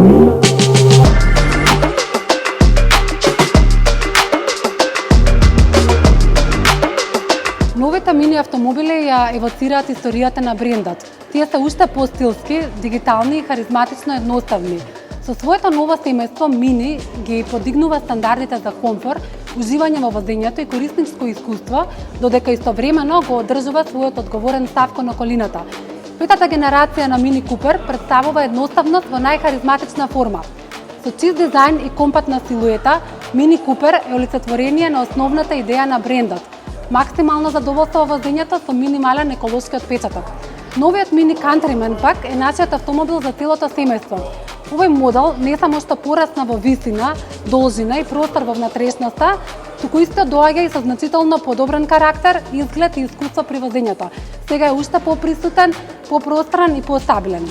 Новите мини автомобили ја евоцираат историјата на брендот. Тие се уште постилски, дигитални и харизматично едноставни. Со своето ново семејство Мини ги подигнува стандардите за комфор, уживање во возењето и корисничко искуство, додека истовремено го одржува својот одговорен став кон околината. Петата генерација на Мини Купер представува едноставност во најхаризматична форма. Со чист дизајн и компактна силуета, Мини Купер е олицетворение на основната идеја на брендот. Максимално задоволство во возењето со минимален еколошки отпечаток. Новиот Мини Countryman пак е нашиот автомобил за целото семејство. Овој модел не само што порасна во висина, должина и простор во внатрешноста, туку исто доаѓа и со значително подобрен карактер, изглед и искуство при возењето. Сега е уште поприсутен, попростран и постабилен.